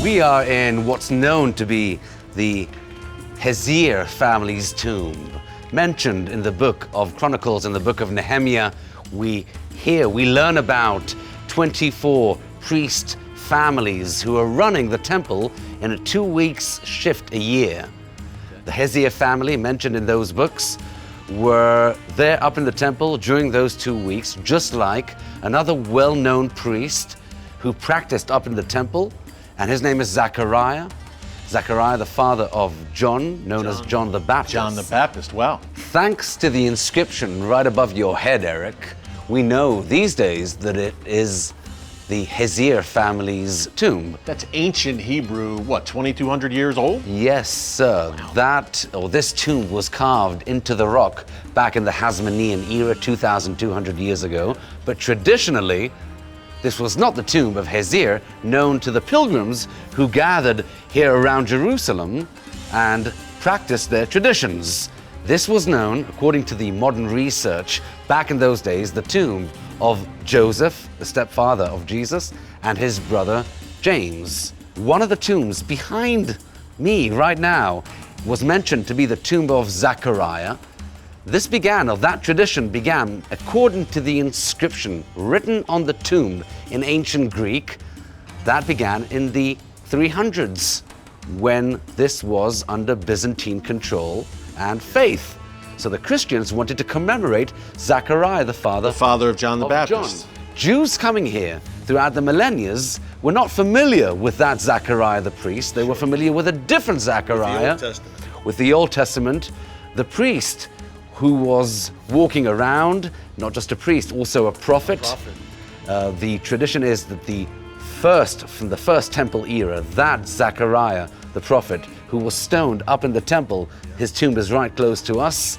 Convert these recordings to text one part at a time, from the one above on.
We are in what's known to be the Hezir family's tomb. Mentioned in the book of Chronicles and the book of Nehemiah, we learn about 24 priest families who are running the temple in a 2 weeks shift a year. The Hezir family mentioned in those books were there up in the temple during those 2 weeks, just like another well-known priest who practiced up in the temple, and his name is Zechariah. Zechariah, the father of John, known as John the Baptist. John the Baptist, wow. Thanks to the inscription right above your head, Eric, we know these days that it is the Hezir family's tomb. That's ancient Hebrew, what, 2,200 years old? Yes, sir. Wow. This tomb was carved into the rock back in the Hasmonean era, 2,200 years ago. But traditionally, this was not the tomb of Hezir, known to the pilgrims who gathered here around Jerusalem and practiced their traditions. This was known, according to the modern research, back in those days, the tomb of Joseph, the stepfather of Jesus, and his brother James. One of the tombs behind me right now was mentioned to be the tomb of Zechariah. That tradition began according to the inscription written on the tomb in ancient Greek. That began in the 300s when this was under Byzantine control and faith. So the Christians wanted to commemorate Zechariah, the father of John the Baptist. Jews coming here throughout the millennia were not familiar with that Zechariah the priest. They were familiar with a different Zechariah. With the Old Testament, the priest who was walking around, not just a priest, also a prophet. The tradition is that from the first temple era, that Zechariah, the prophet, who was stoned up in the temple, his tomb is right close to us.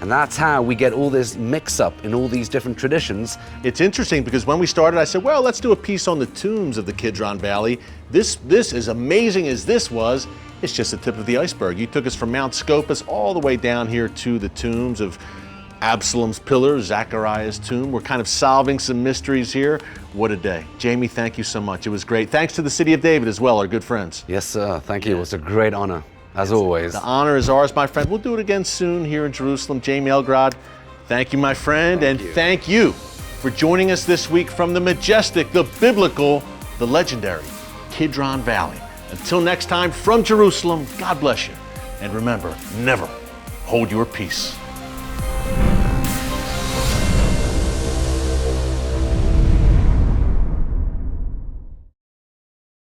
And that's how we get all this mix-up in all these different traditions. It's interesting because when we started, I said, well, let's do a piece on the tombs of the Kidron Valley. This, as amazing as this was, it's just the tip of the iceberg. You took us from Mount Scopus all the way down here to the tombs of Absalom's pillar, Zechariah's tomb. We're kind of solving some mysteries here. What a day. Jamie, thank you so much. It was great. Thanks to the City of David as well, our good friends. Yes, sir. Thank you. It was a great honor, as always. The honor is ours, my friend. We'll do it again soon here in Jerusalem. Jamie Elgrod, thank you, my friend. Thank you for joining us this week from the majestic, the biblical, the legendary Kidron Valley. Until next time, from Jerusalem, God bless you. And remember, never hold your peace.